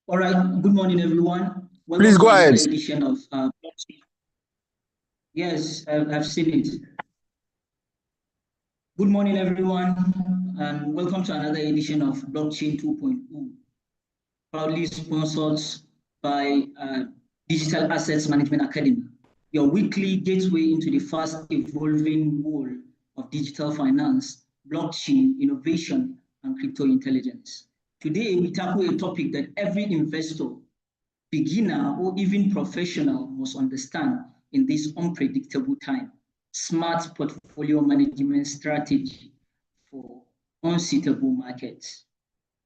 All right. Good morning, everyone. Welcome Please go to another ahead. edition of. Yes, I've seen it. Good morning, everyone, and welcome to another edition of Blockchain 2.0, proudly sponsored by Digital Assets Management Academy, your weekly gateway into the fast evolving world of digital finance, blockchain, innovation, and crypto intelligence. Today, we tackle a topic that every investor, beginner, or even professional must understand in this unpredictable time: smart portfolio management strategy for unsuitable markets.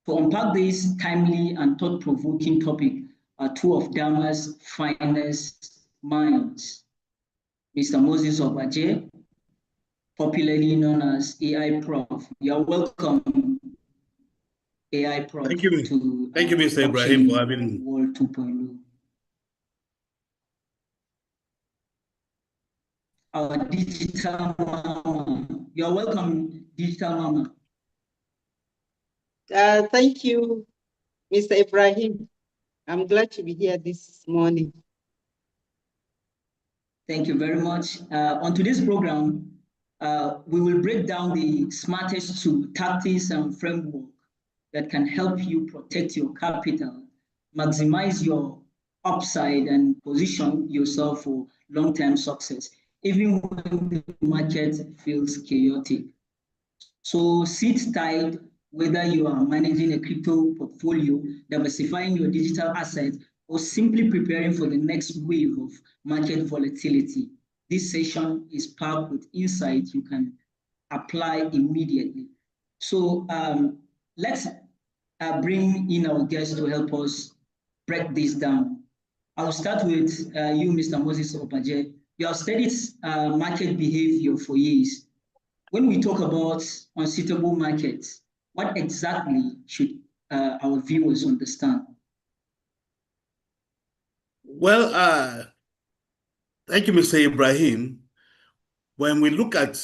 To unpack this timely and thought-provoking topic are two of Dama's finest minds, Mr. Moses Obaje, popularly known as AI Prof. You're welcome, AI Prof. Thank you. To Thank you, Mr. Ibrahim, for having me. World 2.0. Our digital mama. You're welcome, digital mama. Thank you, Mr. Ibrahim. I'm glad to be here this morning. Thank you very much. On today's program, we will break down the smartest tool, tactics, and framework that can help you protect your capital, maximize your upside, and position yourself for long-term success, even when the market feels chaotic. So sit tight, whether you are managing a crypto portfolio, diversifying your digital assets, or simply preparing for the next wave of market volatility. This session is packed with insights you can apply immediately. So let's bring in our guests to help us break this down. I'll start with you, Mr. Moses Opaje. You have studied market behavior for years. When we talk about unsuitable markets, what exactly should our viewers understand? Well, thank you, Mr. Ibrahim. When we look at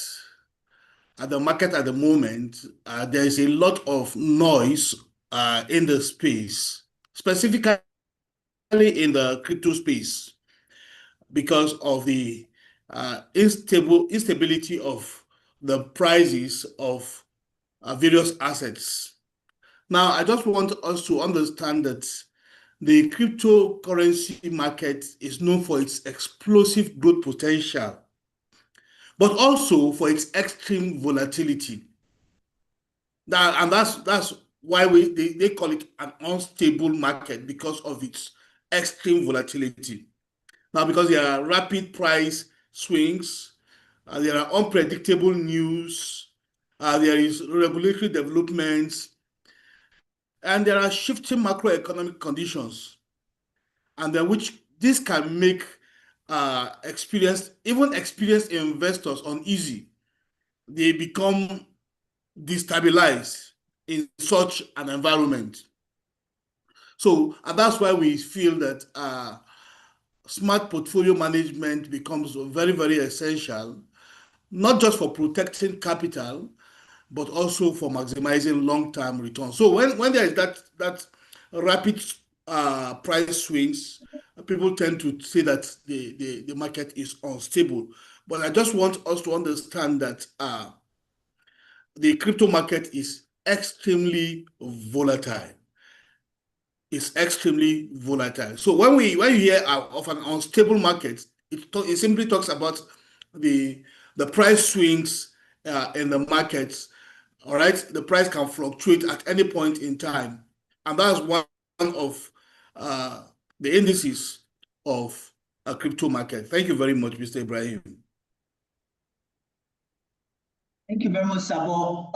the market at the moment, there is a lot of noise in the space, specifically in the crypto space, because of the instability of the prices of various assets. Now, I just want us to understand that the cryptocurrency market is known for its explosive growth potential, but also for its extreme volatility. And that's why they call it an unstable market, because of its extreme volatility. Now, because there are rapid price swings, there are unpredictable news, there is regulatory developments, and there are shifting macroeconomic conditions, and then which this can make experienced investors uneasy. They become destabilized in such an environment. So, and that's why we feel that smart portfolio management becomes very, very essential, not just for protecting capital, but also for maximizing long-term returns. So when there is that rapid price swings, people tend to say that the market is unstable. But I just want us to understand that the crypto market is extremely volatile. It's extremely volatile. So when you hear of an unstable market, it simply talks about the price swings in the markets. All right, the price can fluctuate at any point in time, and that's one of the indices of a crypto market. Thank you very much, Mr. Ibrahim. Thank you very much, Sabo.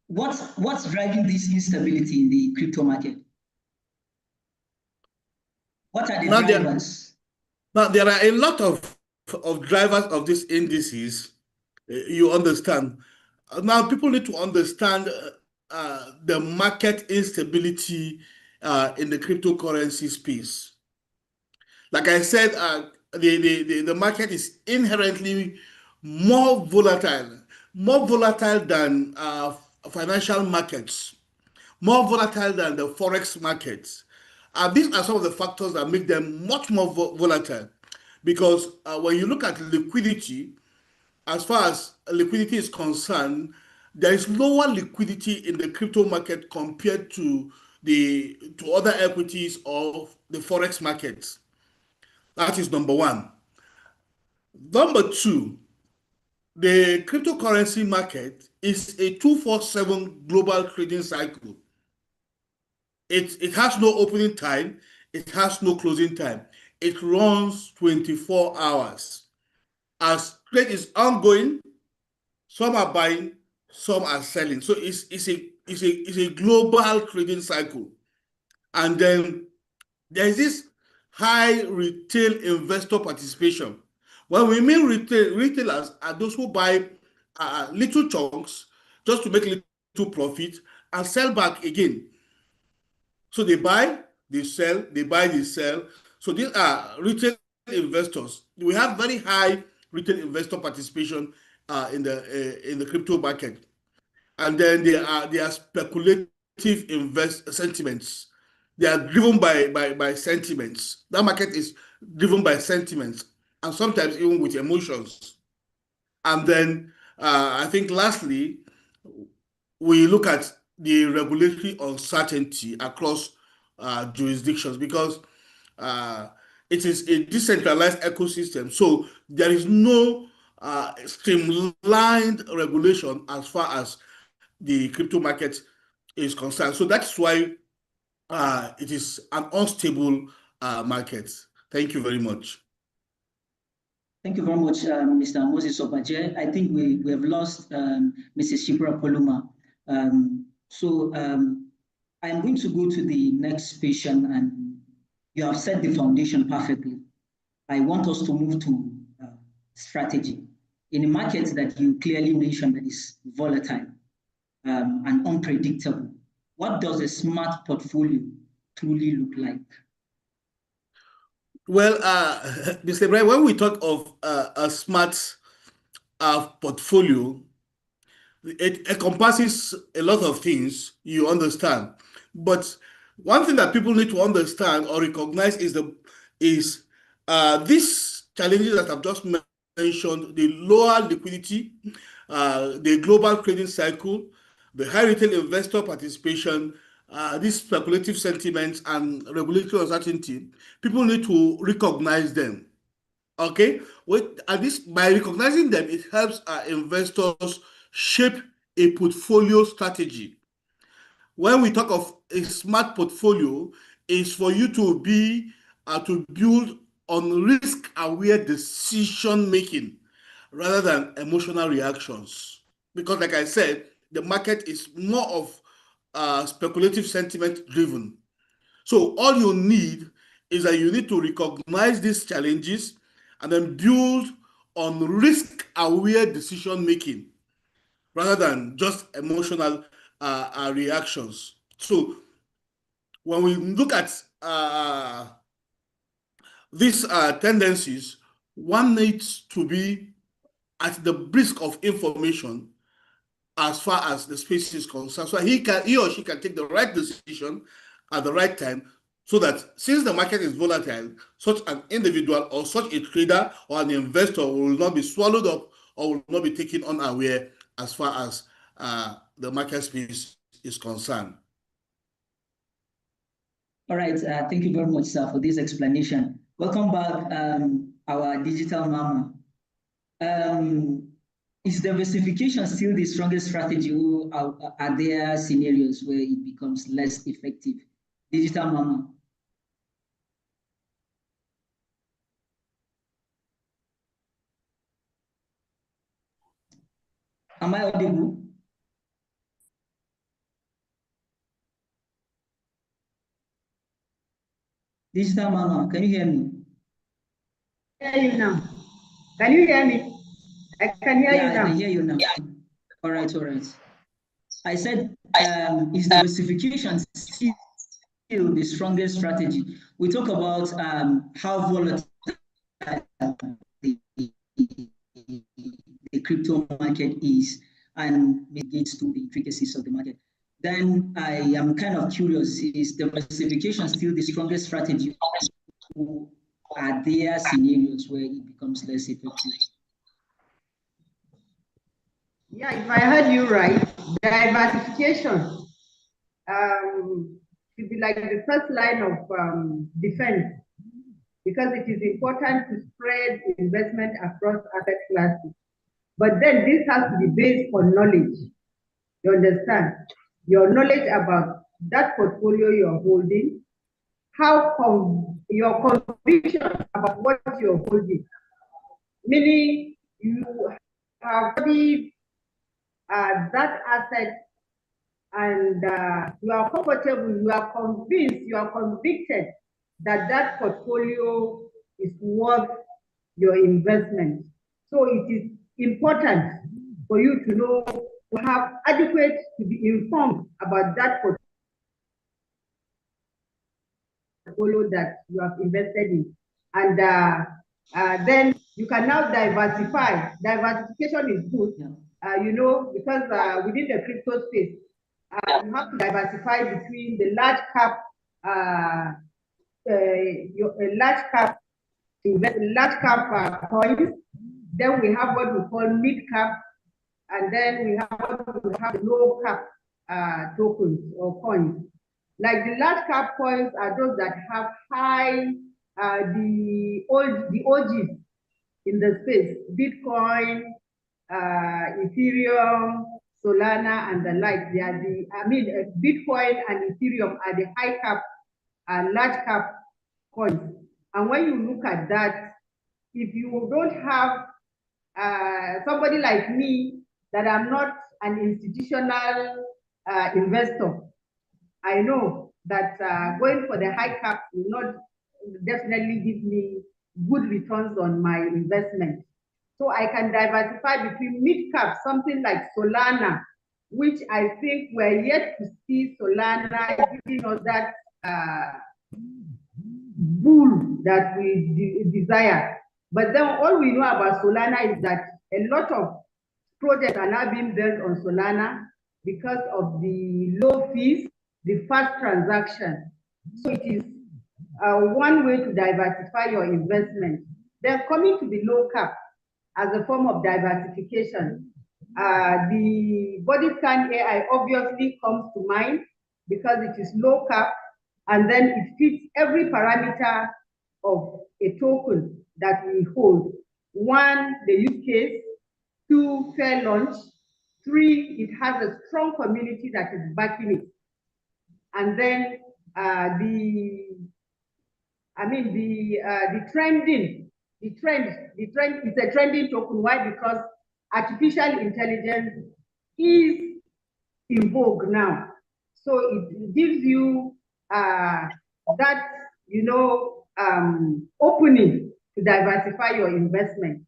What's driving this instability in the crypto market? What are the drivers? There are a lot of drivers of these indices. You understand. Now, people need to understand the market instability in the cryptocurrency space. Like I said, the market is inherently more volatile than financial markets, more volatile than the forex markets, And these are some of the factors that make them much more volatile. Because when you look at liquidity, as far as liquidity is concerned, there is lower liquidity in the crypto market compared to other equities or the forex markets. That is number one. Number two, the cryptocurrency market is a 24/7 global trading cycle. It has no opening time, it has no closing time. It runs 24 hours. As trade is ongoing, some are buying, some are selling. So it's a global trading cycle. And then there's this high retail investor participation. When we mean retailers are those who buy little chunks just to make little profit and sell back again. So they buy, they sell, they buy, they sell. So these are retail investors. We have very high retail investor participation in the crypto market, and then there are speculative sentiments. They are driven by sentiments. That market is driven by sentiments, and sometimes even with emotions. And then I think lastly, we look at the regulatory uncertainty across jurisdictions, because it is a decentralized ecosystem. So there is no streamlined regulation as far as the crypto market is concerned. So that's why it is an unstable market. Thank you very much. Thank you very much, Mr. Moses Obaje. I think we have lost Mrs. Shipra Poluma. I'm going to go to the next patient, and you have set the foundation perfectly. I want us to move to strategy. In a market that you clearly mentioned that is volatile and unpredictable, what does a smart portfolio truly look like? Well, Mr. Brian, when we talk of a smart portfolio, it encompasses a lot of things, you understand. But one thing that people need to understand or recognize is these challenges that I've just mentioned: the lower liquidity, the global trading cycle, the high retail investor participation, these speculative sentiments, and regulatory uncertainty. People need to recognize them. Okay, by recognizing them, it helps investors shape a portfolio strategy. When we talk of a smart portfolio, it's for you to build on risk-aware decision making rather than emotional reactions. Because, like I said, the market is more of speculative sentiment driven. So all you need is that you need to recognize these challenges and then build on risk-aware decision making rather than just emotional reactions. So when we look at these tendencies, one needs to be at the brisk of information as far as the space is concerned, so he or she can take the right decision at the right time, so that since the market is volatile, such an individual or such a trader or an investor will not be swallowed up or will not be taken unaware as far as the market space is concerned. All right, thank you very much, sir, for this explanation. Welcome back, our digital mama. Is diversification still the strongest strategy, or are there scenarios where it becomes less effective? Digital mama. Am I audible? Digital mama, can you hear me? I hear you now. Can you hear me? I can hear you now. I can hear you now. All right, all right. I said, is diversification still the strongest strategy? We talk about how volatile the crypto market is and mitigates to the intricacies of the market. then I am kind of curious, is diversification still the strongest strategy? Or are there scenarios where it becomes less effective? Yeah, if I heard you right, diversification should be like the first line of defense, because it is important to spread investment across asset classes. But then this has to be based on knowledge. You understand? Your knowledge about that portfolio you're holding, your conviction about what you're holding, meaning you have studied that asset and you are comfortable, you are convinced, you are convicted that that portfolio is worth your investment. So it is important for you to know, to have adequate, to be informed about that portfolio that you have invested in. And then you can now diversify. Diversification is good, you know, because within the crypto space, you have to diversify between the large cap, large cap coins. Then we have what we call mid cap, and then we have low cap tokens or coins. Like the large cap coins are those that have high the OGs in the space: Bitcoin, Ethereum, Solana, and the like. They are Bitcoin and Ethereum are the high cap and large cap coins. And when you look at that, if you don't have somebody like me, that I'm not an institutional investor, I know that going for the high cap will not definitely give me good returns on my investment. So I can diversify between mid cap, something like Solana, which I think we're yet to see Solana giving us that bull that we desire. But then all we know about Solana is that a lot of projects are now being built on Solana because of the low fees, the fast transaction. So it is one way to diversify your investment. Then coming to the low cap as a form of diversification, the body scan AI obviously comes to mind because it is low cap, and then it fits every parameter of a token that we hold. One, the use case. Two, fair launch. Three, it has a strong community that is backing it. And then the trending, the trend is a trending token. Why? Because artificial intelligence is in vogue now. So it gives you that, you know, opening to diversify your investment,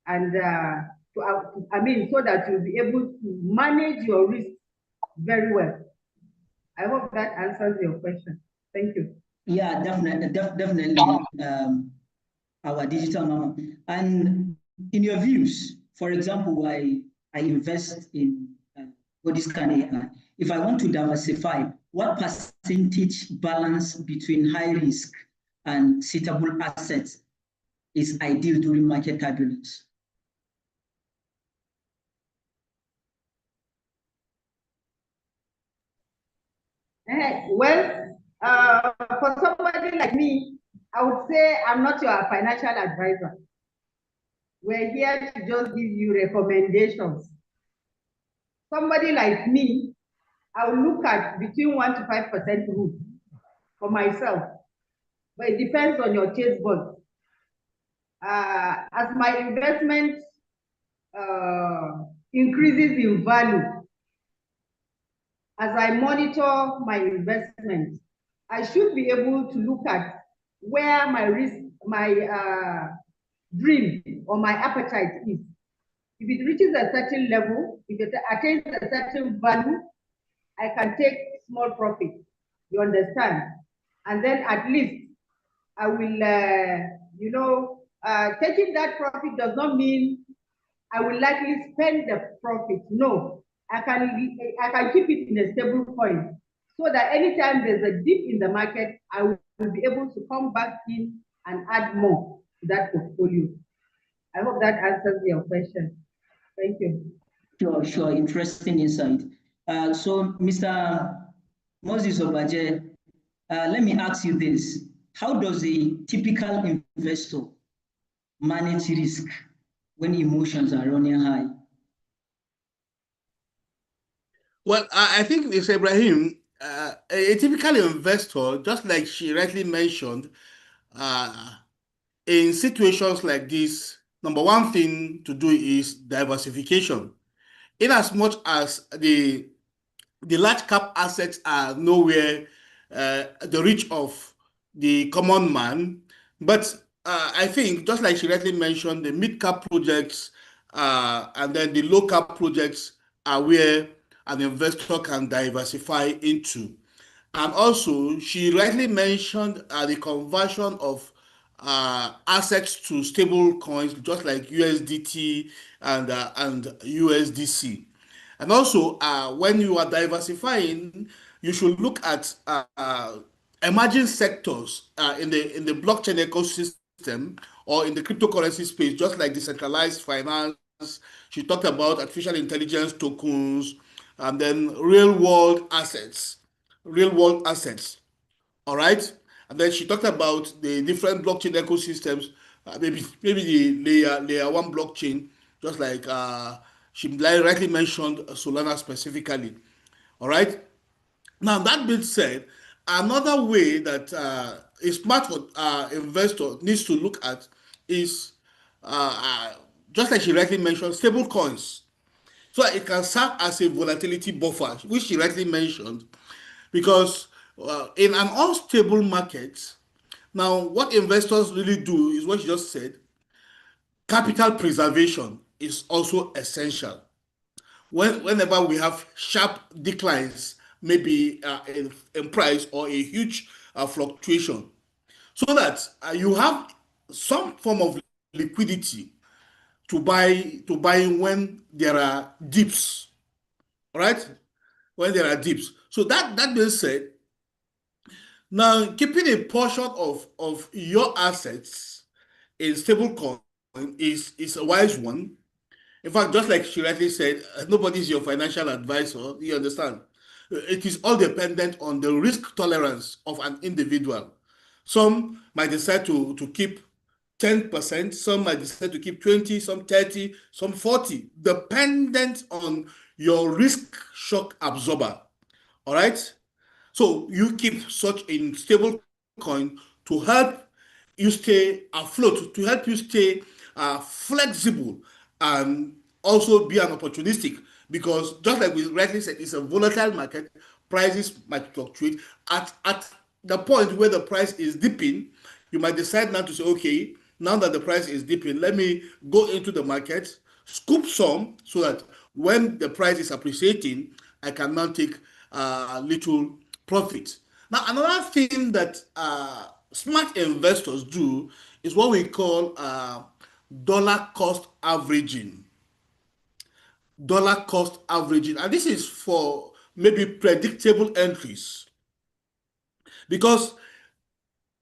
and so that you'll be able to manage your risk very well. I hope that answers your question. Thank you. Yeah, definitely. Our digital mama. And in your views, for example, why I invest in body scan AI, if I want to diversify, what percentage balance between high risk and suitable assets is ideal during market turbulence? Well, for somebody like me, I would say I'm not your financial advisor. We're here to just give you recommendations. Somebody like me, I will look at between 1 to 5% rule for myself, but it depends on your taste buds. As my investment increases in value, as I monitor my investment, I should be able to look at where my risk, my dream or my appetite is. If it reaches a certain level, if it attains a certain value, I can take small profit. You understand? And then at least I will, taking that profit does not mean I will likely spend the profit. No, I can keep it in a stable coin so that anytime there's a dip in the market, I will be able to come back in and add more to that portfolio. I hope that answers your question. Thank you. Sure. Interesting insight. So, Mr. Moses Obaje, let me ask you this. How does a typical investor manage risk when emotions are running high? Well, I think, Mr. Ibrahim, a typical investor, just like she rightly mentioned, in situations like this, number one thing to do is diversification. In as much as the large cap assets are nowhere the reach of the common man. But I think, just like she rightly mentioned, the mid cap projects and then the low cap projects are where an investor can diversify into. And also, she rightly mentioned the conversion of assets to stable coins, just like USDT and USDC. And also, when you are diversifying, you should look at emerging sectors in the blockchain ecosystem or in the cryptocurrency space, just like decentralized finance. She talked about artificial intelligence tokens and then real world assets. All right. And then she talked about the different blockchain ecosystems, maybe the layer one blockchain, just like she rightly mentioned Solana specifically. All right. Now that being said, another way that a smart investor needs to look at is just like she rightly mentioned, stable coins. So it can serve as a volatility buffer, which she rightly mentioned, because in an unstable market, now what investors really do is what you just said, capital preservation is also essential. Whenever we have sharp declines, maybe in price or a huge fluctuation, so that you have some form of liquidity to buy when there are dips, right? When there are dips. So that being said, now keeping a portion of your assets in stable coin is a wise one. In fact, just like she rightly said, nobody is your financial advisor. You understand? It is all dependent on the risk tolerance of an individual. Some might decide to keep 10%, some might decide to keep 20, some 30, some 40, dependent on your risk shock absorber. All right? So you keep such in stable coin to help you stay afloat, to help you stay flexible and also be an opportunistic, because just like we rightly said, it's a volatile market. Prices might fluctuate. At the point where the price is dipping, you might decide now to say, okay, now that the price is dipping, let me go into the market, scoop some so that when the price is appreciating, I can now take little profit. Now, another thing that smart investors do is what we call dollar cost averaging. Dollar cost averaging. And this is for maybe predictable entries. Because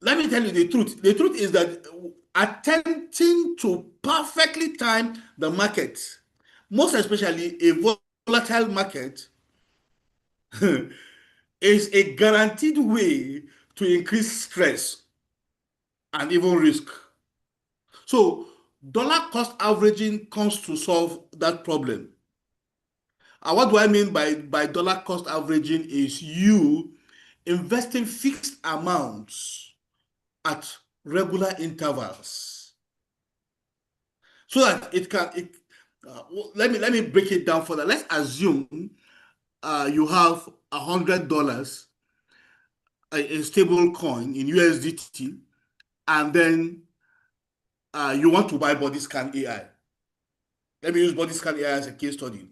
let me tell you the truth. The truth is that attempting to perfectly time the market, most especially a volatile market, is a guaranteed way to increase stress and even risk. So dollar cost averaging comes to solve that problem. And what do I mean by dollar cost averaging is you investing fixed amounts at regular intervals so that let me break it down further. Let's assume you have $100 in stable coin in USDT, and then you want to buy body scan AI. Let me use body scan AI as a case study.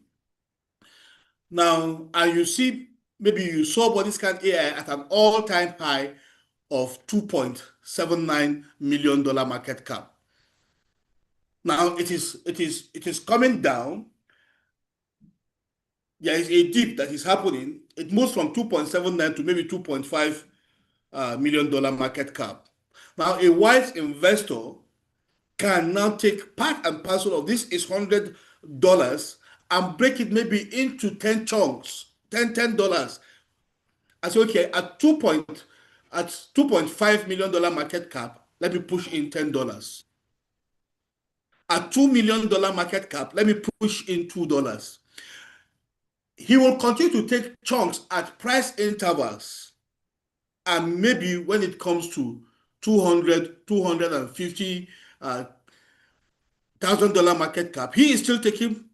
Now, and you see, maybe you saw body scan AI at an all-time high of $2.79 million market cap. Now it is coming down, there is a dip that is happening. It moves from 2.79 to maybe $2.5 million market cap. Now, a wise investor can now take part and parcel of this is $100 and break it maybe into 10 chunks, $10. I say, okay, at $2.5 million market cap, let me push in $10. At $2 million market cap, let me push in $2. He will continue to take chunks at price intervals. And maybe when it comes to $250,000 market cap, he's still taking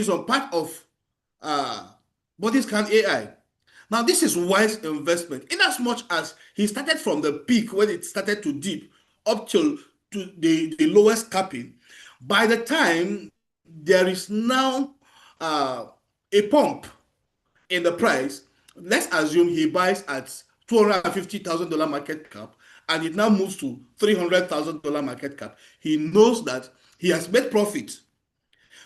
some part of body scan AI. Now, this is wise investment in as much as he started from the peak when it started to dip up to the lowest capping. By the time there is now a pump in the price, let's assume he buys at $250,000 market cap and it now moves to $300,000 market cap. He knows that he has made profit.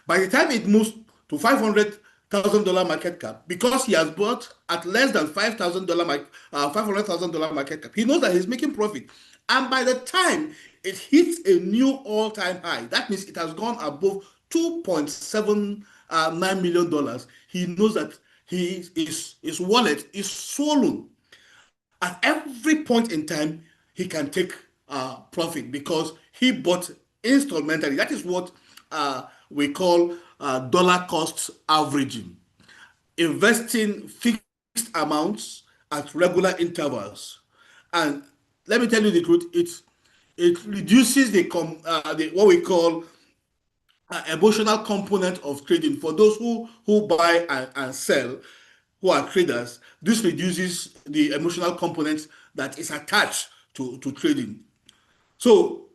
By the time it moves to $500,000 market cap, because he has bought at less than $500,000 market cap, he knows that he's making profit. And by the time it hits a new all-time high, that means it has gone above $2.79 million. He knows that his wallet is swollen. At every point in time, he can take profit because he bought instrumentally. That is what we call dollar cost averaging, investing fixed amounts at regular intervals. And let me tell you the truth, it reduces the what we call emotional component of trading. For those who buy and sell, who are traders, this reduces the emotional component that is attached to trading. So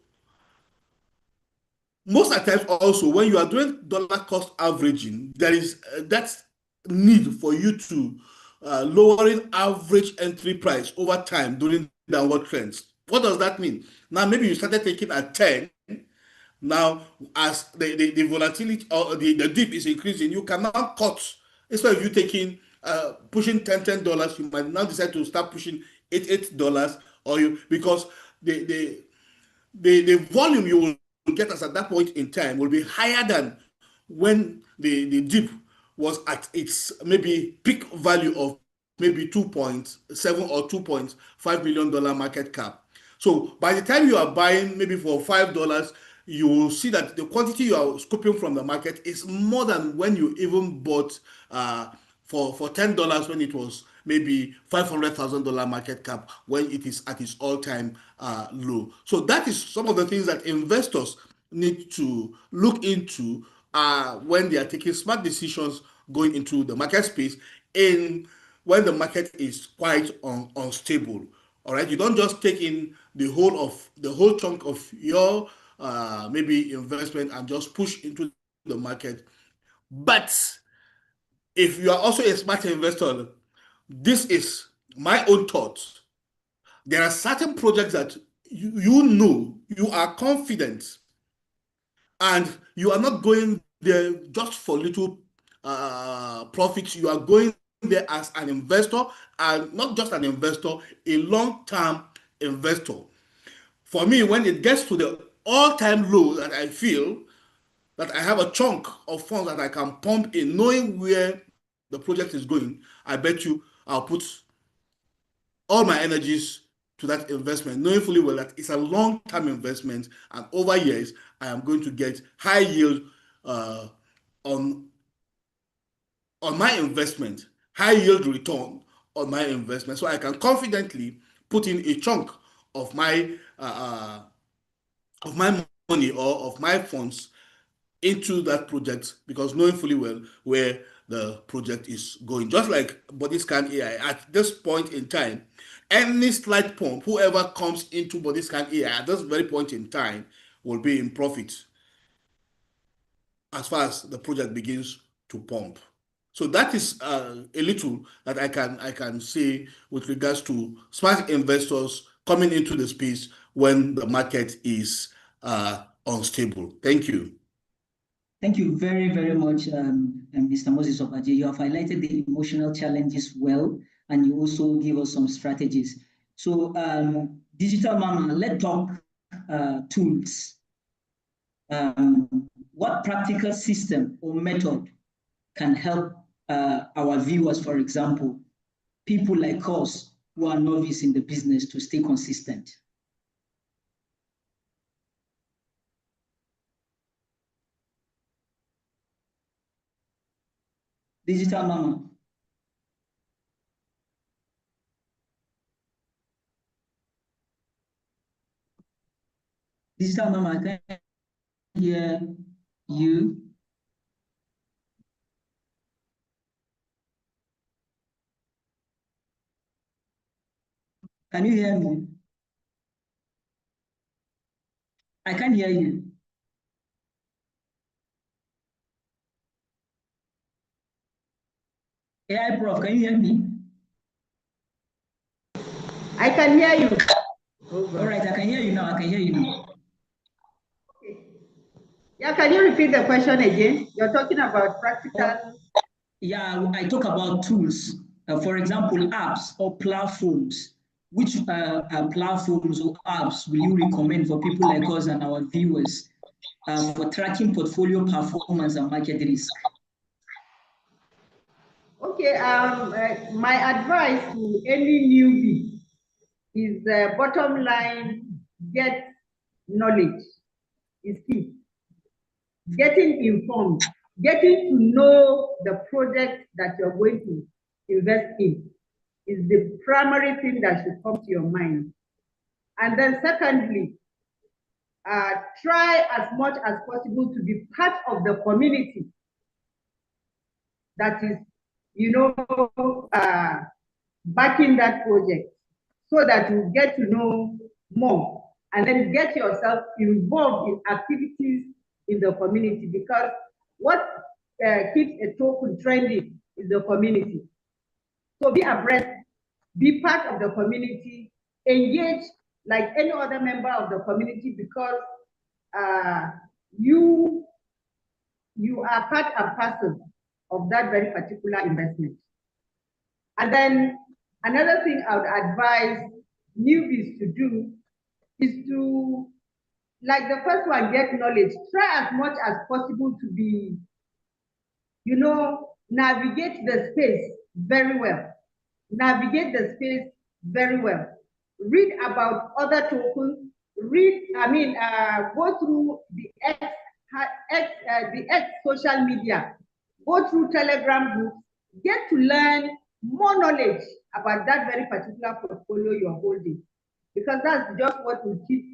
most of the times also, when you are doing dollar cost averaging, there is that need for you to lowering average entry price over time during downward trends. What does that mean? Now, maybe you started taking at 10. Now, as the volatility or the dip is increasing, you can now cut. Instead of you taking pushing $10, you might now decide to start pushing $8, or because the volume you will get us at that point in time will be higher than when the dip was at its maybe peak value of maybe 2.7 or $2.5 million market cap. So by the time you are buying maybe for $5, you will see that the quantity you are scooping from the market is more than when you even bought for $10 when it was maybe $500,000 market cap, when it is at its all-time low. So that is some of the things that investors need to look into when they are taking smart decisions going into the market space when the market is quite unstable. All right, you don't just take in the whole chunk of your maybe investment and just push into the market. But if you are also a smart investor, this is my own thoughts. There are certain projects that you know, you are confident, and you are not going there just for little profits. You are going there as an investor, and not just an investor, a long-term investor. For me, when it gets to the all-time low that I feel that I have a chunk of funds that I can pump in, knowing where the project is going, I bet you I'll put all my energies to that investment, knowing fully well that it's a long-term investment, and over years, I am going to get high yield on my investment, high yield return on my investment, so I can confidently put in a chunk of my money or of my funds into that project, because knowing fully well where the project is going. Just like body scan AI, at this point in time, any slight pump, whoever comes into body scan AI at this very point in time will be in profit as far as the project begins to pump. So that is a little that I can say with regards to smart investors coming into the space when the market is unstable. Thank you. Thank you very, very much, Mr. Moses Obaje. You have highlighted the emotional challenges well, and you also give us some strategies. So, Digital Mama, let's talk tools. What practical system or method can help our viewers, for example, people like us who are novice in the business, to stay consistent? Digital Mama. Digital Mama, I can hear you. Can you hear me? I can't hear you. AI Prof, can you hear me? I can hear you. All right, I can hear you now. I can hear you now. Okay. Yeah, can you repeat the question again? You're talking about practical. Yeah, I talk about tools. For example, apps or platforms. Which platforms or apps will you recommend for people like us and our viewers for tracking portfolio performance and market risk? Okay, my advice to any newbie is bottom line, get knowledge is key. Getting informed, getting to know the project that you're going to invest in is the primary thing that should come to your mind. And then secondly, try as much as possible to be part of the community that is, backing that project, so that you get to know more and then get yourself involved in activities in the community, because what keeps a token trending is the community. So be abreast, be part of the community, engage like any other member of the community, because you are part and parcel of that very particular investment. And then another thing I would advise newbies to do is to, like the first one, get knowledge. Try as much as possible to be, navigate the space very well. Navigate the space very well. Read about other tokens. Go through the X social media. Go through Telegram groups. Get to learn more knowledge about that very particular portfolio you're holding, because that's just what will keep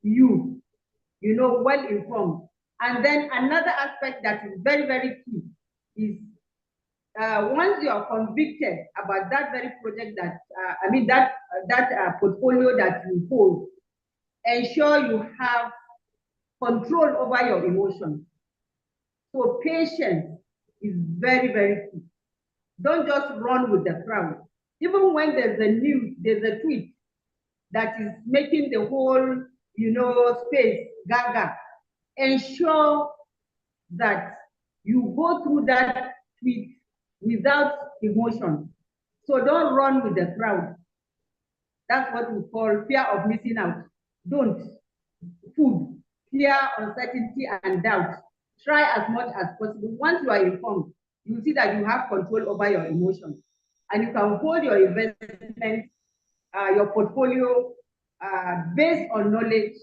you, well informed. And then another aspect that is very, very key is once you are convicted about that very project that portfolio that you hold, ensure you have control over your emotions. So patience is very, very key. Don't just run with the crowd. Even when there's a news, there's a tweet that is making the whole, space gaga, ensure that you go through that tweet without emotion. So don't run with the crowd. That's what we call fear of missing out. Don't. Food, fear, uncertainty, and doubt. Try as much as possible. Once you are informed, you see that you have control over your emotions, and you can hold your investment, your portfolio, based on knowledge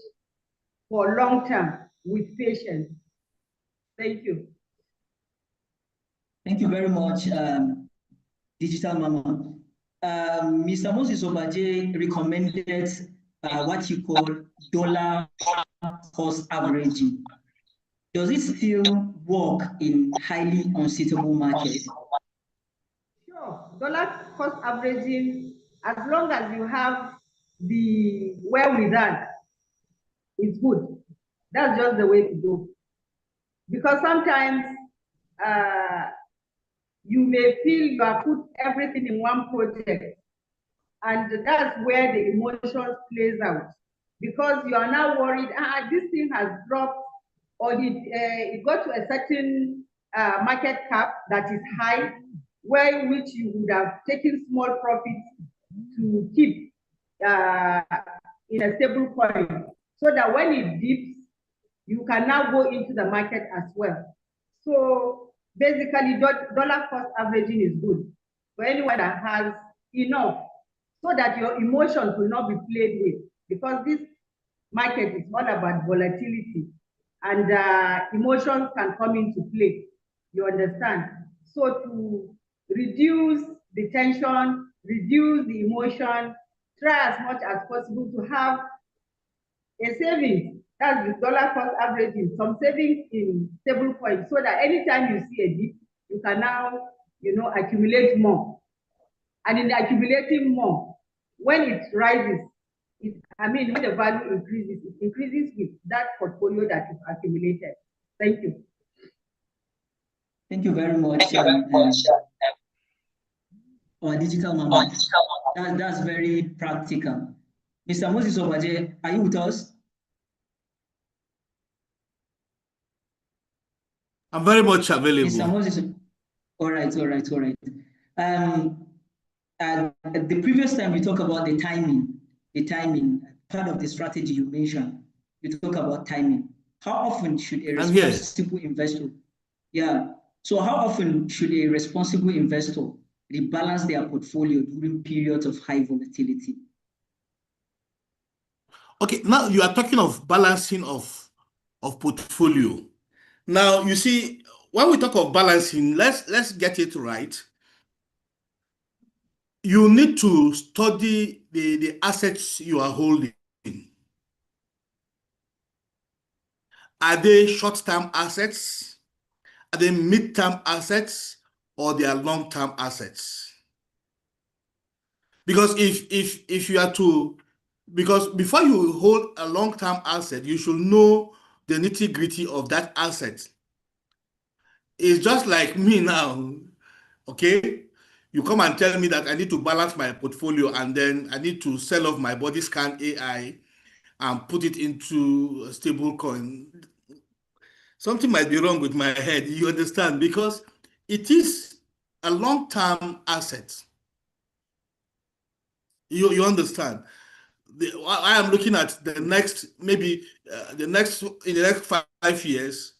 for long term with patience. Thank you. Thank you very much, Digital Mama. Mr. Moses Obaje recommended what you call dollar cost averaging. Does it still work in highly unsuitable markets? Sure, dollar cost averaging, as long as you have the wherewithal, it's good. That's just the way to go. Because sometimes you may feel you have put everything in one project, and that's where the emotions plays out. Because you are now worried, this thing has dropped or it got to a certain market cap that is high, where which you would have taken small profits to keep in a stable coin, so that when it dips, you can now go into the market as well. So basically, dollar cost averaging is good for anyone that has enough, so that your emotions will not be played with, because this market is all about volatility, and emotions can come into play. You understand? So to reduce the tension, reduce the emotion, try as much as possible to have a savings. That's the dollar cost averaging, some savings in stable coins, so that anytime you see a dip, you can now, accumulate more. And in accumulating more, when it rises, when the value increases, it increases with that portfolio that is accumulated. Thank you. Thank you very much. Our digital mama. That's very practical. Mr. Moses Obaje, are you with us? I'm very much available. Mr. Moses, all right. The previous time we talked about the timing, part of the strategy you mentioned, you talk about timing. How often should a responsible investor, so how often should a responsible investor rebalance their portfolio during periods of high volatility? Okay, now you are talking of balancing of portfolio. Now, you see, when we talk of balancing, let's get it right. You need to study the assets you are holding. Are they short-term assets? Are they mid-term assets? Or they are long-term assets? Because if you are to, because before you hold a long-term asset, you should know the nitty-gritty of that asset. It's just like me now, okay? You come and tell me that I need to balance my portfolio, and then I need to sell off my body scan AI and put it into a stable coin. Something might be wrong with my head, you understand? Because it is a long-term asset. You understand? I am looking at the next, maybe in the next 5 years,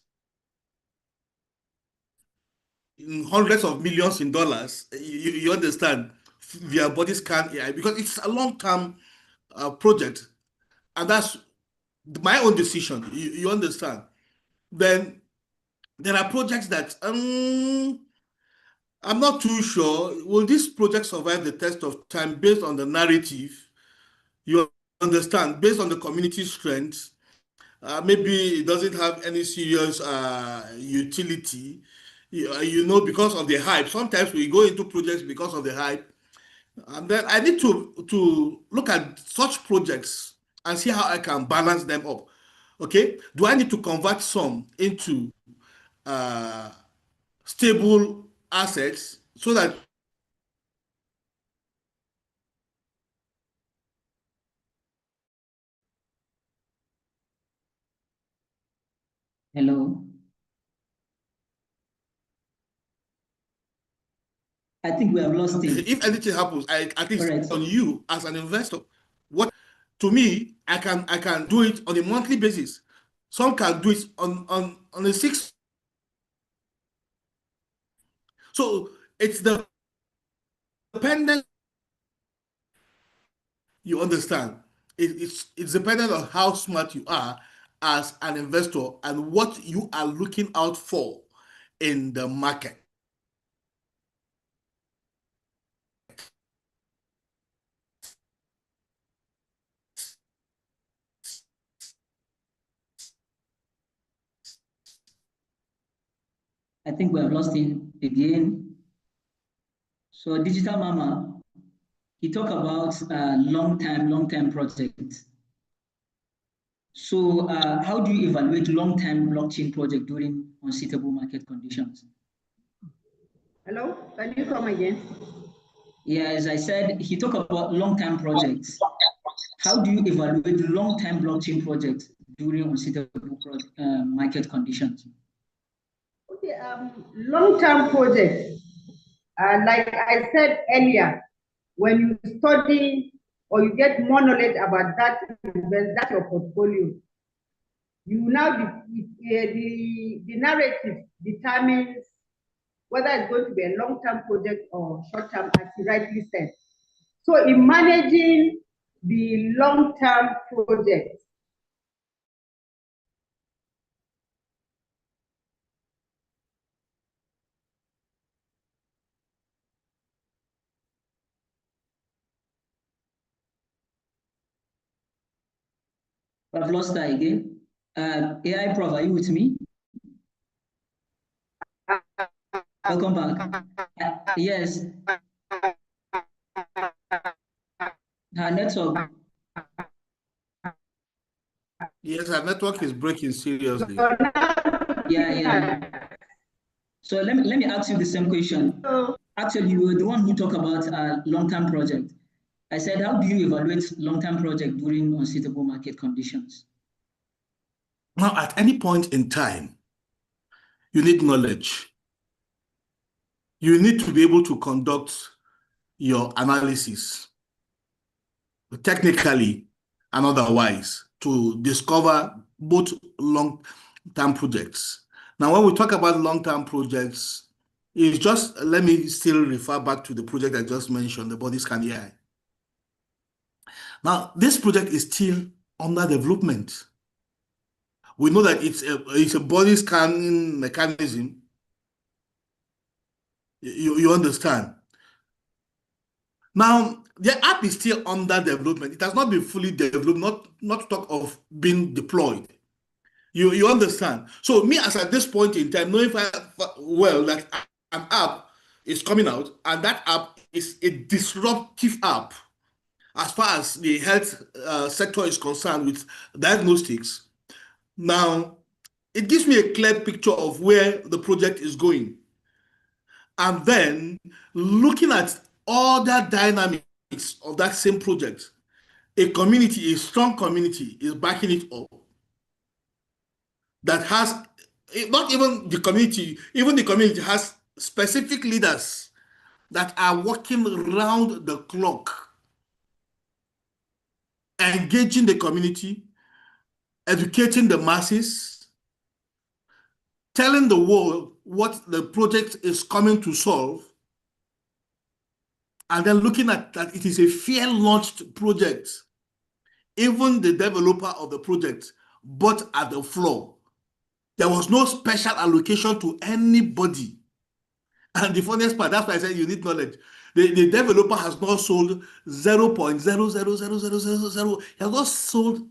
in hundreds of millions in dollars, you understand, via body scan AI, because it's a long-term project, and that's my own decision. You understand? Then there are projects that I'm not too sure. Will this project survive the test of time based on the narrative? You understand? Based on the community strength, maybe it doesn't have any serious utility. Because of the hype. Sometimes we go into projects because of the hype. And then I need to look at such projects and see how I can balance them up. Okay? Do I need to convert some into stable assets so that Hello? I think we have lost it. If anything happens, at least on you as an investor. What to me, I can do it on a monthly basis. Some can do it on a 6. So it's the dependent. You understand? It's dependent on how smart you are as an investor and what you are looking out for in the market. I think we have lost him again. So Digital Mama, he talked about long-term projects. So how do you evaluate long-term blockchain project during unsuitable market conditions? Hello, can you come again? Yeah, as I said, he talked about long-term projects. How do you evaluate long-term blockchain projects during unsuitable market conditions? Okay, long-term projects, like I said earlier, when you study or you get more knowledge about that, that's your portfolio. You now, the narrative determines whether it's going to be a long-term project or short-term, as you rightly said. So in managing the long-term projects, I've lost that again. AI Prof, are you with me? Welcome back. Yes. Our network. Yes, our network is breaking seriously. Yeah. So let me ask you the same question. Actually, you were the one who talked about a long-term project. I said, how do you evaluate long-term project during unsuitable market conditions? Now, at any point in time, you need knowledge. You need to be able to conduct your analysis technically and otherwise to discover both long-term projects. Now, when we talk about long-term projects, it's just, let me still refer back to the project I just mentioned, the body scan AI. Now, this project is still under development. We know that it's a body scanning mechanism. You understand? Now, the app is still under development. It has not been fully developed, not to talk of being deployed. You understand? So me, as at this point in time, knowing well that an app is coming out, and that app is a disruptive app as far as the health sector is concerned with diagnostics. Now, it gives me a clear picture of where the project is going. And then looking at other dynamics of that same project, a strong community is backing it up. That has, not even the community, even the community has specific leaders that are working around the clock, engaging the community, educating the masses, telling the world what the project is coming to solve, and then looking at that it is a fair-launched project. Even the developer of the project bought at the floor. There was no special allocation to anybody. And the funniest part, that's why I said you need knowledge. The developer has not sold 0.000000. He has not sold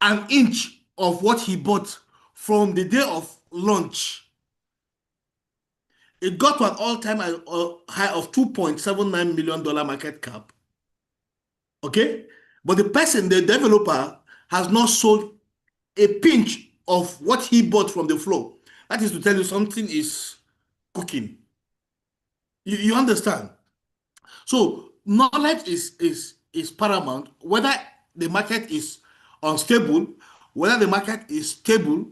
an inch of what he bought from the day of launch. It got to an all-time high of $2.79 million market cap. Okay? But the developer, has not sold a pinch of what he bought from the floor. That is to tell you something is cooking. You understand? So knowledge is paramount. Whether the market is unstable, whether the market is stable,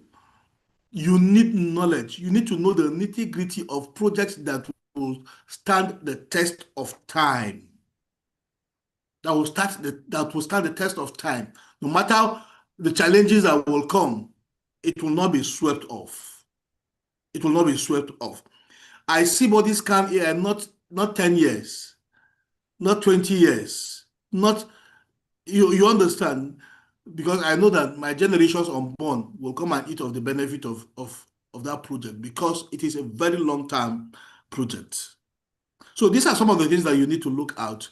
you need knowledge. You need to know the nitty-gritty of projects that will stand the test of time. That will stand the test of time. No matter the challenges that will come, it will not be swept off. It will not be swept off. I see body scan AI not 10 years, not 20 years, not you understand, because I know that my generations unborn will come and eat of the benefit of that project, because it is a very long-term project. So these are some of the things that you need to look out.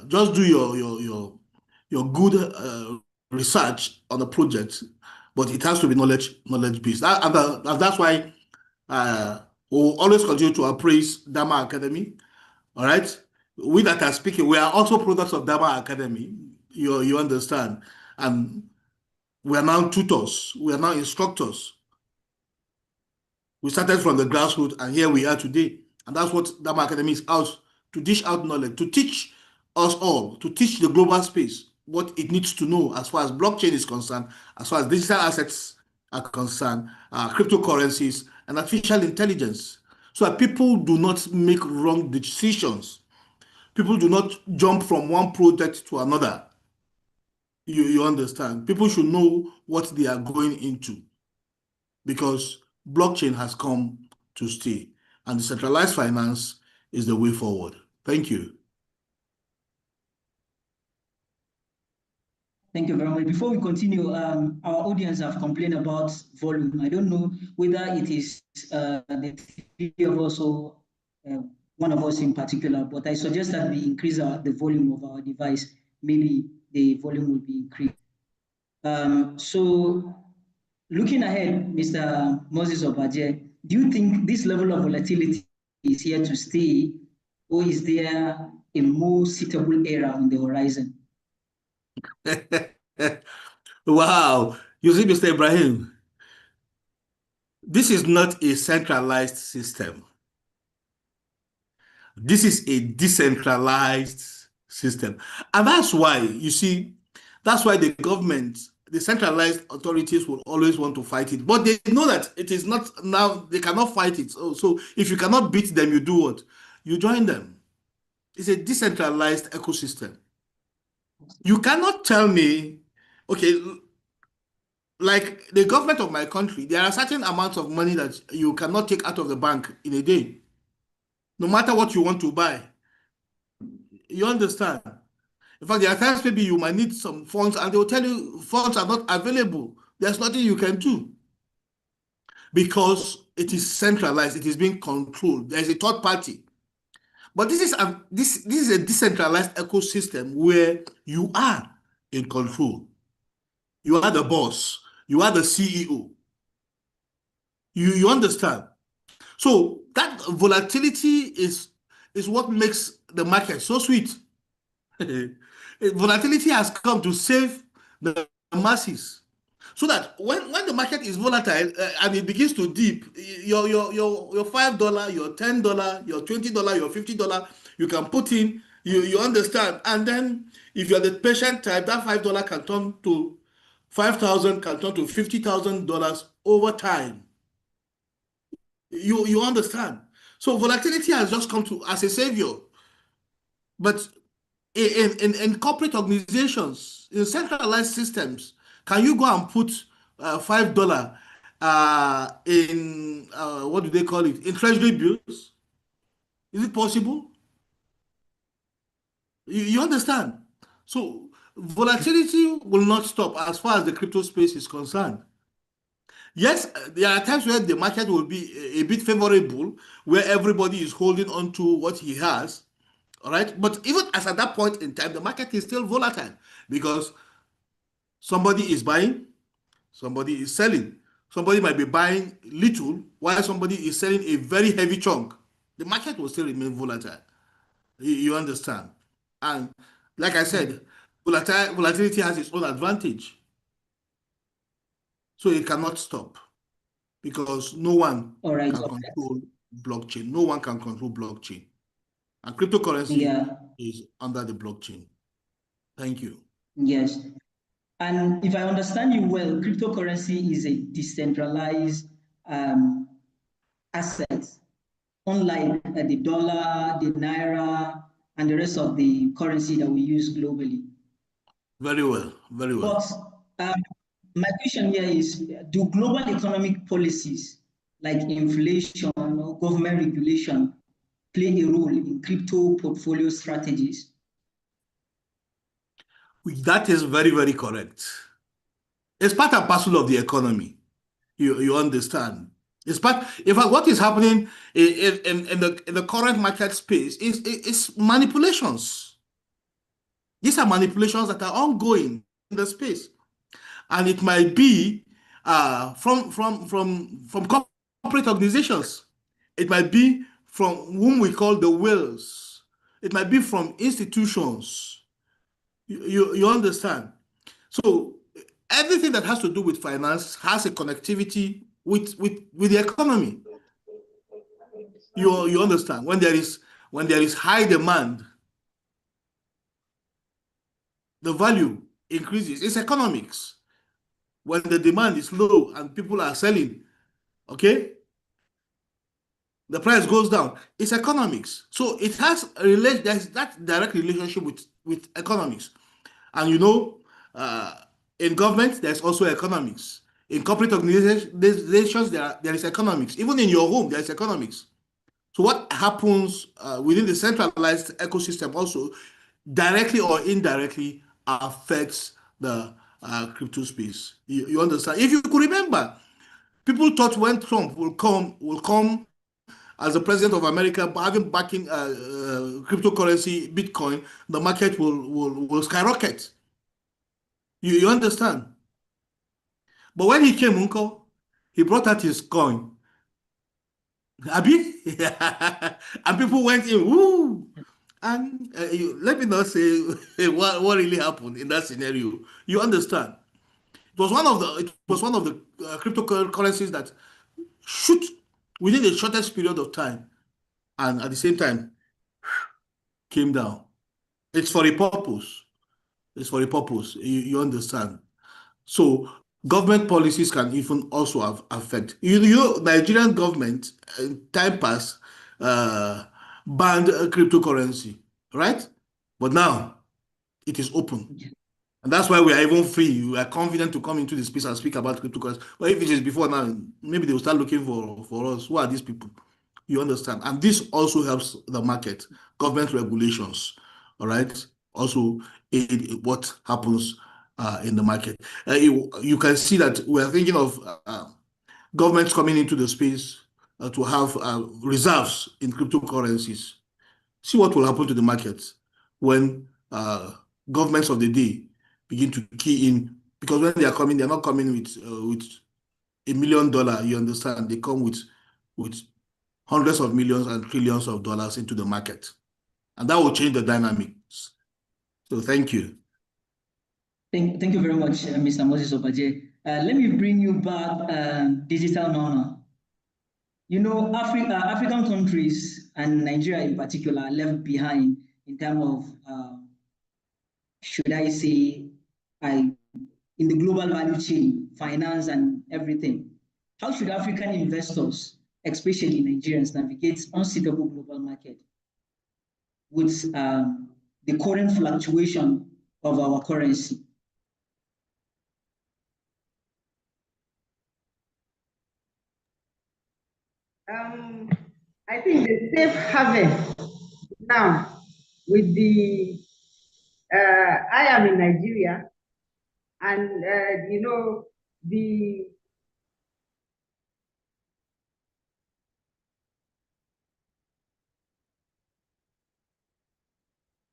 Just do your good research on the project, but it has to be knowledge based. And that's why we'll always continue to appraise Dama Academy. All right, we that are speaking, we are also products of Dama Academy. You understand, and we are now tutors. We are now instructors. We started from the grassroots, and here we are today. And that's what Dama Academy is out to dish out knowledge, to teach us all, to teach the global space. what it needs to know as far as blockchain is concerned, as far as digital assets are concerned, cryptocurrencies, and artificial intelligence, so that people do not make wrong decisions. People do not jump from one project to another. You understand? People should know what they are going into, because blockchain has come to stay, and decentralized finance is the way forward. Thank you. Thank you very much. Before we continue, our audience have complained about volume. I don't know whether it is the three of us or one of us in particular, but I suggest that we increase the volume of our device. Maybe the volume will be increased. So looking ahead, Mr. Moses Obaje, do you think this level of volatility is here to stay, or is there a more suitable era on the horizon? Wow. You see, Mr. Ibrahim, this is not a centralized system. This is a decentralized system. And that's why, you see, that's why the government, the centralized authorities will always want to fight it. But they know that it is not now, they cannot fight it. So if you cannot beat them, you do what? You join them. It's a decentralized ecosystem. You cannot tell me, okay, like the government of my country, there are certain amounts of money that you cannot take out of the bank in a day, no matter what you want to buy. You understand? In fact, there are times maybe you might need some funds and they will tell you funds are not available. There's nothing you can do because it is centralized. It is being controlled. There's a third party. But this is a decentralized ecosystem where you are in control. You are the boss. You are the CEO. You understand? So that volatility is what makes the market so sweet. Volatility has come to save the masses, so that when the market is volatile and it begins to dip, your $5, your $10, your $20, your $50, you can put in. You understand, and then if you're the patient type, that $5 can turn to 5,000, can turn to $50,000 over time. You understand? So volatility has just come to as a savior. But in corporate organizations, in centralized systems, can you go and put $5 in what do they call it? In treasury bills? Is it possible? You understand? So volatility will not stop as far as the crypto space is concerned. Yes, there are times where the market will be a bit favorable, where everybody is holding on to what he has, all right? But even as at that point in time, the market is still volatile because somebody is buying, somebody is selling. Somebody might be buying little while somebody is selling a very heavy chunk. The market will still remain volatile. You understand? And like I said, volatility has its own advantage. So it cannot stop because no one can control blockchain. No one can control blockchain. And cryptocurrency is under the blockchain. Thank you. Yes. And if I understand you well, cryptocurrency is a decentralized asset, unlike the dollar, the naira, and the rest of the currency that we use globally. Very well, very well. But my question here is, do global economic policies like inflation or government regulation play a role in crypto portfolio strategies? That is very, very correct. It's part and parcel of the economy. You understand? It's part. In fact, what is happening in the current market space is manipulations. These are manipulations that are ongoing in the space, and it might be from corporate organizations. It might be from whom we call the whales. It might be from institutions. You understand? So everything that has to do with finance has a connectivity with the economy. You understand? When there is high demand, the value increases. It's economics. When the demand is low and people are selling, okay, the price goes down. It's economics. So it has there's that direct relationship with economics. And you know, in government, there's also economics. In corporate organizations, there is economics. Even in your home, there is economics. So what happens within the centralized ecosystem also directly or indirectly affects the crypto space. You understand? If you could remember, people thought when Trump will come as the president of America, having backing cryptocurrency, Bitcoin, the market will skyrocket. You understand? But when he came, Uncle, he brought out his coin. Abi? And people went in, woo! And let me not say what really happened in that scenario. You understand? It was one of the cryptocurrencies that shoot within the shortest period of time, and at the same time came down. It's for a purpose. It's for a purpose. You understand? So government policies can even also affect. Nigerian government time past banned cryptocurrency, right? But now it is open. And that's why we are even free. We are confident to come into the space and speak about cryptocurrency. But if it is before now, maybe they will start looking for us. Who are these people? You understand? And this also helps the market, government regulations, all right? Also, what happens in the market. You can see that we are thinking of governments coming into the space to have reserves in cryptocurrencies. See what will happen to the market when governments of the day begin to key in, because when they are coming, they're not coming with $1 million. You understand? They come with hundreds of millions and trillions of dollars into the market, and that will change the dynamics. So thank you. Thank you very much, Mr. Moses Obaje. Let me bring you back digital Nona. You know, African countries and Nigeria in particular are left behind in terms of, should I say, in the global value chain, finance and everything. How should African investors, especially Nigerians, navigate unsuitable global market with the current fluctuation of our currency? I think the safe haven now with the I am in Nigeria, and you know, the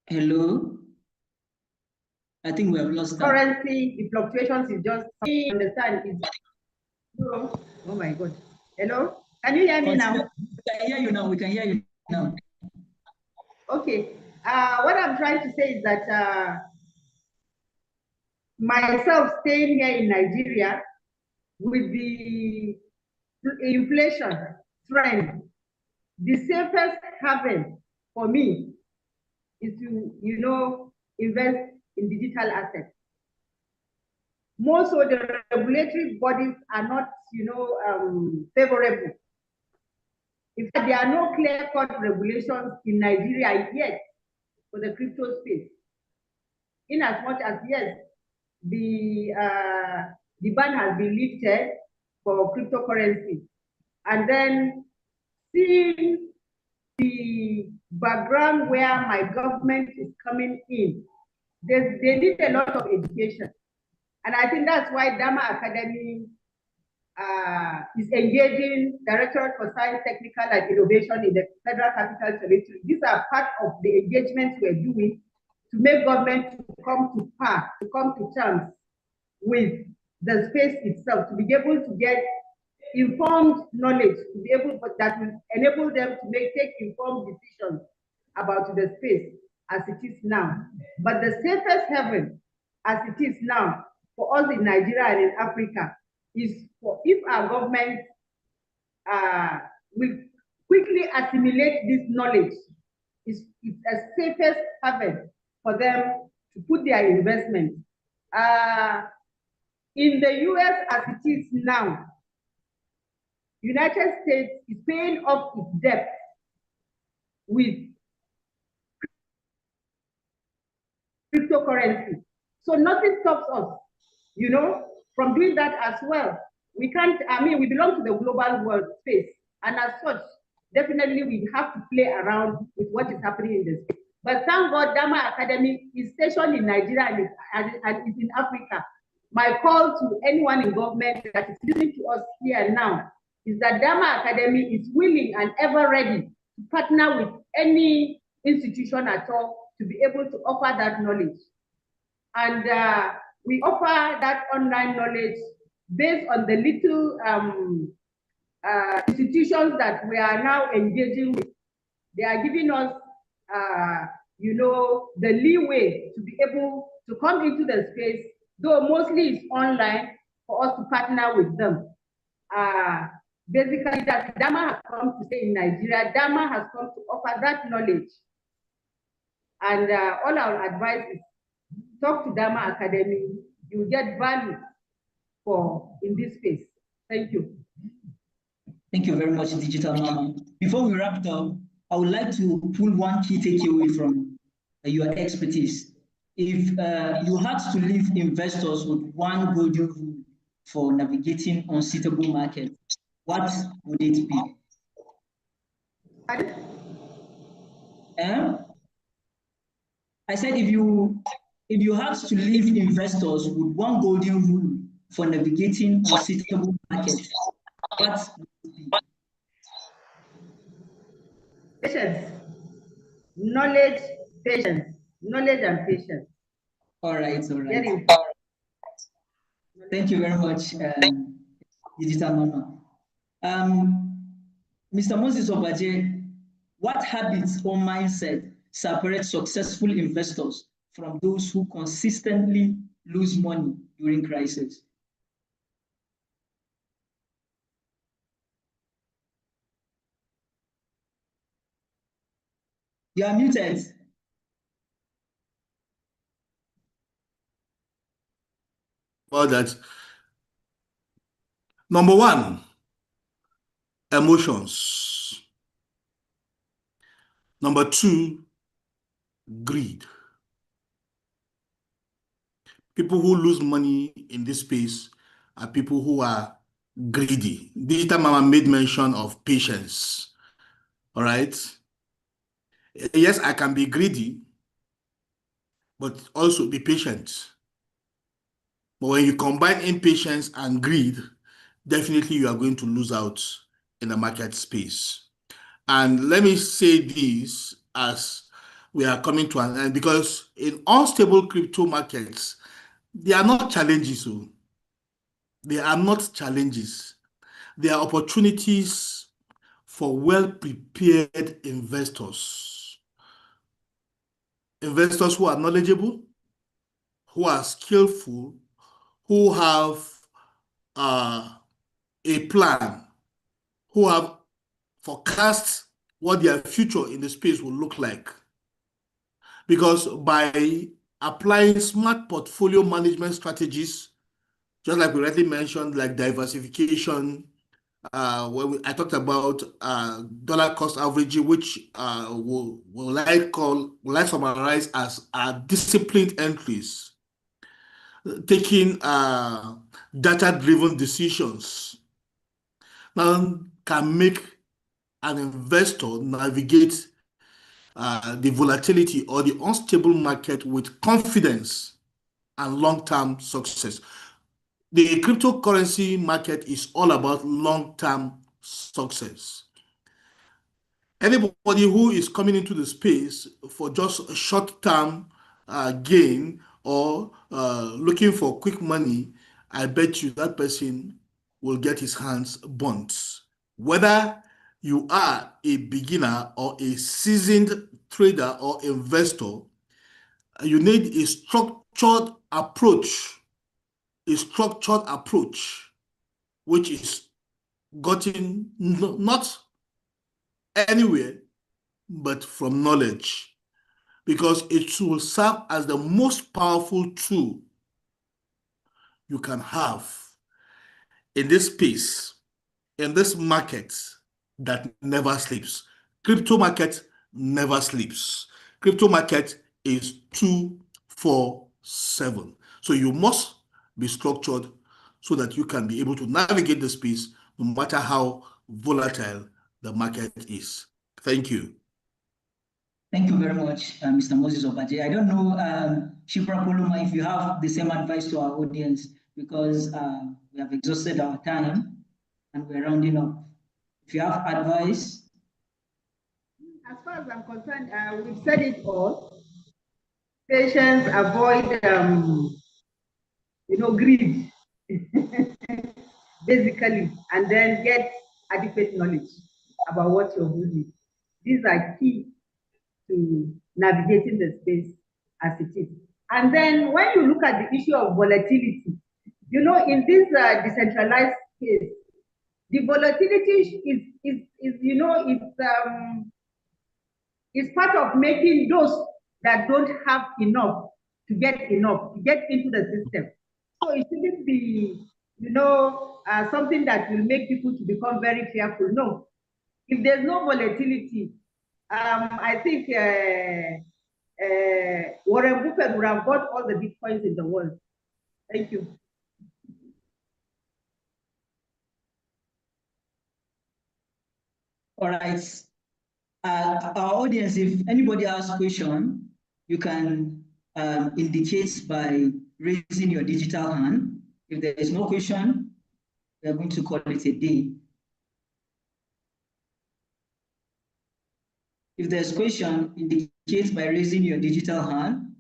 Hello? I think we have lost currency, the fluctuations is just, understand, is, oh my God. Hello? Can you hear me now? We can hear you now. We can hear you now. Okay. What I'm trying to say is that myself staying here in Nigeria with the inflation trend, the safest haven for me is to, you know, invest in digital assets. More so, the regulatory bodies are not, you know, favorable. In fact, there are no clear-cut regulations in Nigeria yet for the crypto space. In as much as, yes, the ban has been lifted for cryptocurrency, and then seeing the background where my government is coming in, they need a lot of education. And I think that's why Dama Academy is engaging Directorate for Science, Technical and Innovation in the Federal Capital Territory. These are part of the engagements we're doing to make government come to terms with the space itself, to be able to get informed knowledge, to be able, that will enable them to take informed decisions about the space as it is now. But the safest haven as it is now for us in Nigeria and in Africa is for, if our government will quickly assimilate this knowledge, it's a safest haven for them to put their investment. In the US as it is now, United States is paying off its debt with cryptocurrency. So nothing stops us, you know, from doing that as well. We can't, I mean, we belong to the global world space. And as such, definitely we have to play around with what is happening in the space. But thank God, Dama Academy is stationed in Nigeria and is in Africa. My call to anyone in government that is listening to us here now is that Dama Academy is willing and ever ready to partner with any institution at all to be able to offer that knowledge. And we offer that online knowledge based on the little institutions that we are now engaging with. They are giving us, you know, the leeway to be able to come into the space, though mostly it's online, for us to partner with them. Basically, that Dama has come to stay in Nigeria. Dama has come to offer that knowledge. And all our advice is talk to Dama Academy. You will get value in this space. Thank you. Thank you very much, Digital Mama. Before we wrap it up, I would like to pull one key takeaway from your expertise. If you had to leave investors with one golden rule for navigating unsuitable markets, what would it be? I said if you had to leave investors with one golden rule for navigating unsuitable markets, what would it be? Patience, knowledge, patience, knowledge and patience. All right. Thank you very much, Digital Mama. Mr. Moses Obaje, what habits or mindset separate successful investors from those who consistently lose money during crisis? You are muted. Well, that number one, emotions. Number two, greed. People who lose money in this space are people who are greedy. Digital Mama made mention of patience. All right. Yes, I can be greedy, but also be patient. But when you combine impatience and greed, definitely you are going to lose out in the market space. And let me say this as we are coming to an end, because in unstable crypto markets, they are not challenges. They are not challenges. They are opportunities for well-prepared investors. Investors who are knowledgeable, who are skillful, who have a plan, who have forecast what their future in the space will look like. Because by applying smart portfolio management strategies, just like we already mentioned, like diversification, when I talked about dollar cost averaging, which will I summarize as disciplined entries, taking data-driven decisions, now can make an investor navigate the volatility or the unstable market with confidence and long-term success. The cryptocurrency market is all about long-term success. Anybody who is coming into the space for just a short-term gain or looking for quick money, I bet you that person will get his hands burnt. Whether you are a beginner or a seasoned trader or investor, you need a structured approach, which is gotten not anywhere but from knowledge. because it will serve as the most powerful tool you can have in this space, in this market that never sleeps. Crypto market never sleeps. Crypto market is 24/7. So you must be structured so that you can be able to navigate the space no matter how volatile the market is. Thank you. Thank you very much, Mr. Moses Obaje. I don't know, Shipra Koluma, if you have the same advice to our audience, because we have exhausted our time and we're rounding up. If you have advice. As far as I'm concerned, we've said it all. Patience, avoid, greed, basically, and then get adequate knowledge about what you're doing. These are key to navigating the space as it is. And then when you look at the issue of volatility, in this decentralized space, the volatility is part of making those that don't have enough to get into the system. So it shouldn't be, something that will make people to become very careful. No, if there's no volatility, I think Warren Buffett would have bought all the Bitcoins in the world. Thank you. All right. Our audience, if anybody has a question, you can indicate by raising your digital hand. If there is no question, we are going to call it a day. If there's a question, indicate by raising your digital hand.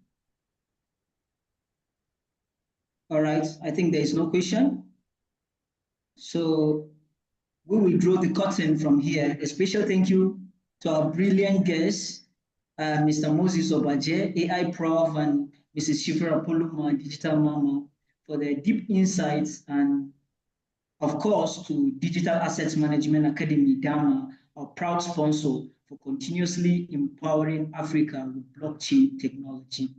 All right, I think there is no question. So we will draw the curtain from here. A special thank you to our brilliant guests, Mr. Moses Obaje, AI Prof, and Mrs. Shifra Poluma, Digital Mama, for their deep insights, and of course to Digital Assets Management Academy, DAMA, our proud sponsor for continuously empowering Africa with blockchain technology.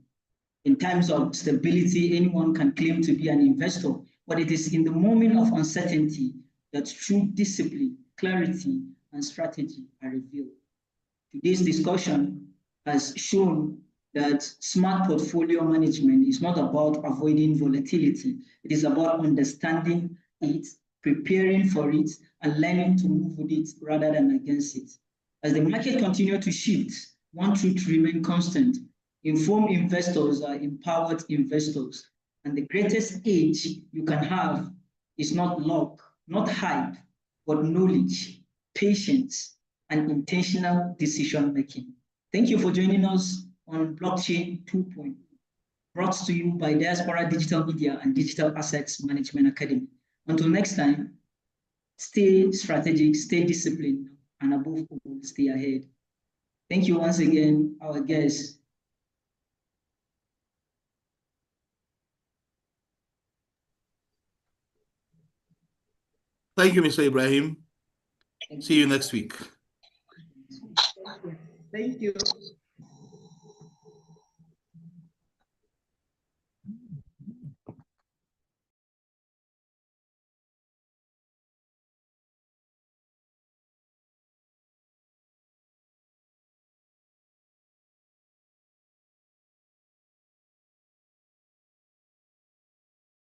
In times of stability, anyone can claim to be an investor, but it is in the moment of uncertainty that true discipline, clarity, and strategy are revealed. Today's discussion has shown that smart portfolio management is not about avoiding volatility. It is about understanding it, preparing for it, and learning to move with it rather than against it. As the market continues to shift, one truth remains constant. Informed investors are empowered investors. And the greatest edge you can have is not luck, not hype, but knowledge, patience, and intentional decision-making. Thank you for joining us on Blockchain 2.0, brought to you by Diaspora Digital Media and Digital Assets Management Academy. Until next time, stay strategic, stay disciplined, and above all, stay ahead. Thank you once again, our guests. Thank you, Mr. Ibrahim. See you next week. Thank you.